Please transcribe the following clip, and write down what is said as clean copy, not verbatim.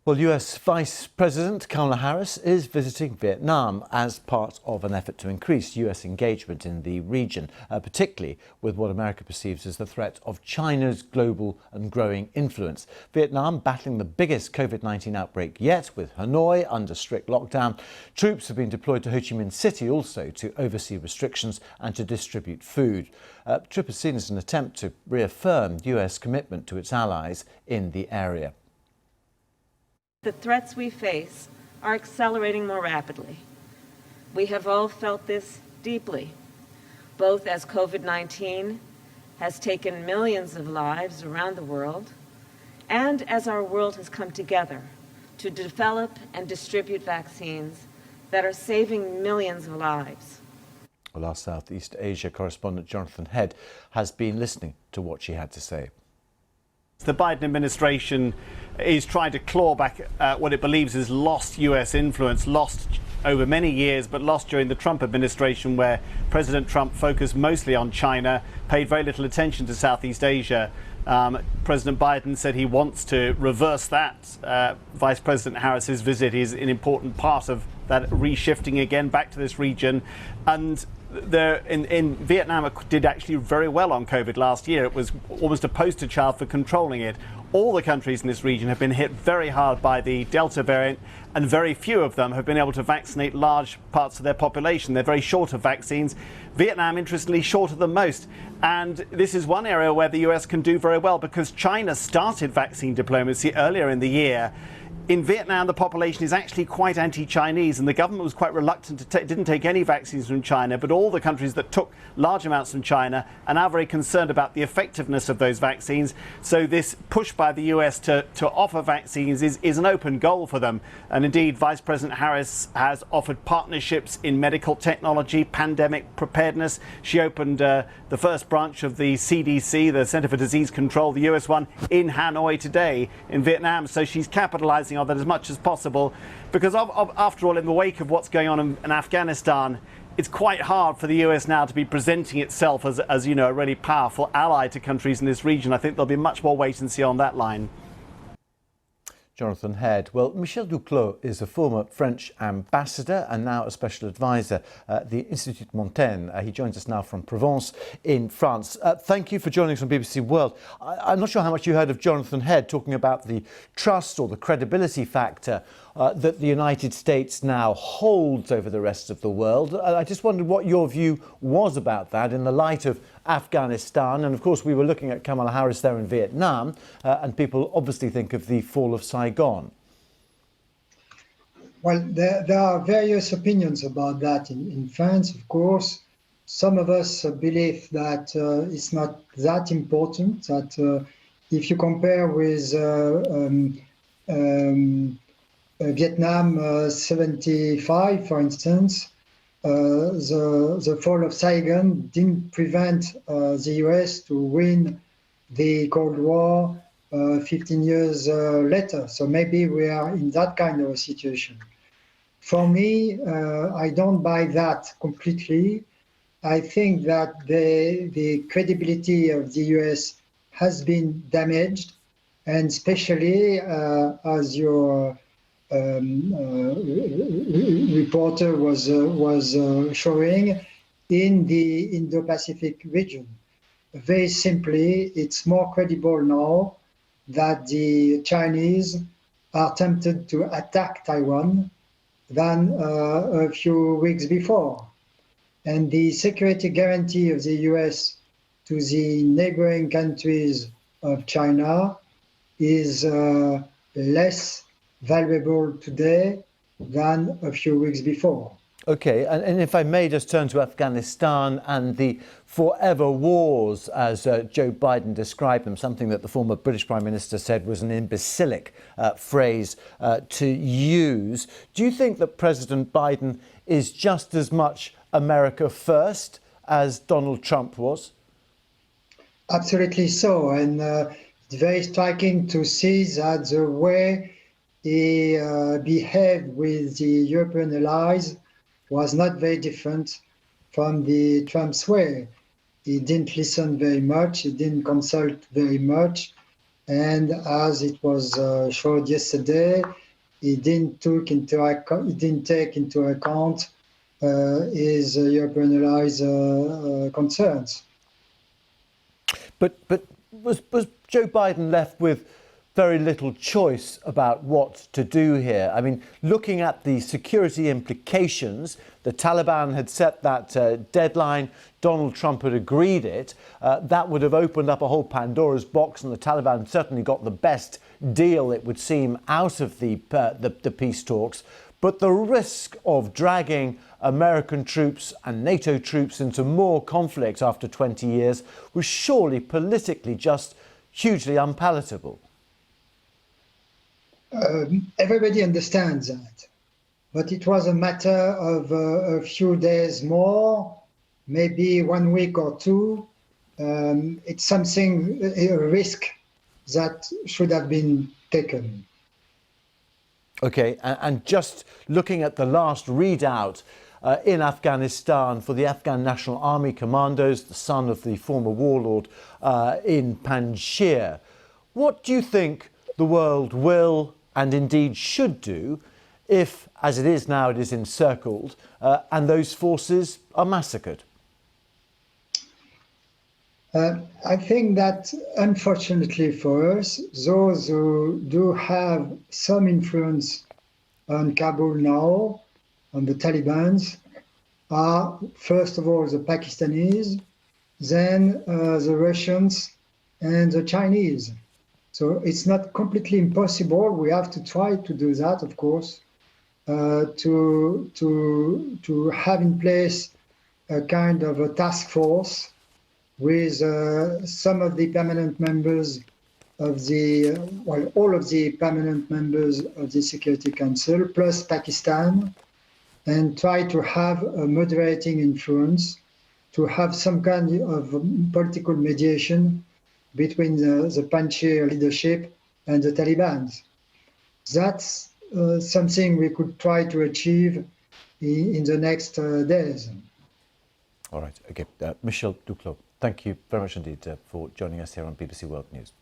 Well, US Vice President Kamala Harris is visiting Vietnam as part of an effort to increase US engagement in the region, particularly with what America perceives as the threat of China's global and growing influence. Vietnam battling the biggest COVID-19 outbreak yet, with Hanoi under strict lockdown. Troops have been deployed to Ho Chi Minh City also to oversee restrictions and to distribute food. The trip is seen as an attempt to reaffirm US commitment to its allies in the area. The threats we face are accelerating more rapidly. We have all felt this deeply, both as COVID-19 has taken millions of lives around the world, and as our world has come together to develop and distribute vaccines that are saving millions of lives. Well, our Southeast Asia correspondent Jonathan Head has been listening to what she had to say. The Biden administration is trying to claw back what it believes is lost US influence, lost over many years, but lost during the Trump administration, where President Trump focused mostly on China, paid very little attention to Southeast Asia. President Biden said he wants to reverse that. Vice President Harris's visit is an important part of that reshifting again back to this region. And in Vietnam, it did actually very well on COVID last year. It was almost a poster child for controlling it. All the countries in this region have been hit very hard by the Delta variant, and very few of them have been able to vaccinate large parts of their population. They're very short of vaccines. Vietnam, interestingly, shorter than most. And this is one area where the US can do very well, because China started vaccine diplomacy earlier in the year. In Vietnam, the population is actually quite anti-Chinese, and the government was quite reluctant to didn't take any vaccines from China, but all the countries that took large amounts from China are now very concerned about the effectiveness of those vaccines. So this push by the US to offer vaccines is an open goal for them. And indeed, Vice President Harris has offered partnerships in medical technology, pandemic preparedness. She opened the first branch of the CDC, the Center for Disease Control, the US one, in Hanoi today in Vietnam. So she's capitalizing on that as much as possible, because after all, in the wake of what's going on in Afghanistan, it's quite hard for the US now to be presenting itself as you know, a really powerful ally to countries in this region. I think there'll be much more wait and see on that line. Jonathan Head. Well, Michel Duclos is a former French ambassador and now a special advisor at the Institut Montaigne. He joins us now from Provence in France. Thank you for joining us on BBC World. I'm not sure how much you heard of Jonathan Head talking about the trust or the credibility factor that the United States now holds over the rest of the world. I just wondered what your view was about that in the light of Afghanistan. And of course, we were looking at Kamala Harris there in Vietnam, and people obviously think of the fall of Saigon. Well, there are various opinions about that in France, of course. Some of us believe that it's not that important, that if you compare with Vietnam 75, for instance, the fall of Saigon didn't prevent the US to win the Cold War 15 years later. So maybe we are in that kind of a situation. For me, I don't buy that completely. I think that the credibility of the US has been damaged, and especially as your reporter was showing, in the Indo-Pacific region. Very simply, it's more credible now that the Chinese are tempted to attack Taiwan than a few weeks before. And the security guarantee of the US to the neighboring countries of China is less valuable today than a few weeks before. OK, and if I may just turn to Afghanistan and the forever wars, as Joe Biden described them, something that the former British Prime Minister said was an imbecilic phrase to use. Do you think that President Biden is just as much America first as Donald Trump was? Absolutely so. And it's very striking to see that the way he behaved with the European allies was not very different from the Trump's way. He didn't listen very much, he didn't consult very much, And as it was showed yesterday, it didn't take into account his European allies' concerns. But was Joe Biden left with very little choice about what to do here? I mean, looking at the security implications, the Taliban had set that deadline. Donald Trump had agreed it. That would have opened up a whole Pandora's box, and the Taliban certainly got the best deal, it would seem, out of the peace talks. But the risk of dragging American troops and NATO troops into more conflict after 20 years was surely politically just hugely unpalatable. Everybody understands that, but it was a matter of a few days more, maybe 1 week or two. It's something, a risk that should have been taken. Okay, and just looking at the last readout in Afghanistan for the Afghan National Army commandos, the son of the former warlord in Panjshir, what do you think the world will and indeed should do if, as it is now, it is encircled and those forces are massacred? I think that, unfortunately for us, those who do have some influence on Kabul now, on the Taliban, are first of all the Pakistanis, then the Russians and the Chinese. So it's not completely impossible. We have to try to do that, of course, to have in place a kind of a task force with some of the permanent members of the, well, all of the permanent members of the Security Council, plus Pakistan, and try to have a moderating influence, to have some kind of political mediation between the Panjshir leadership and the Taliban. That's something we could try to achieve in the next days. All right, okay. Michel Duclos, thank you very much indeed for joining us here on BBC World News.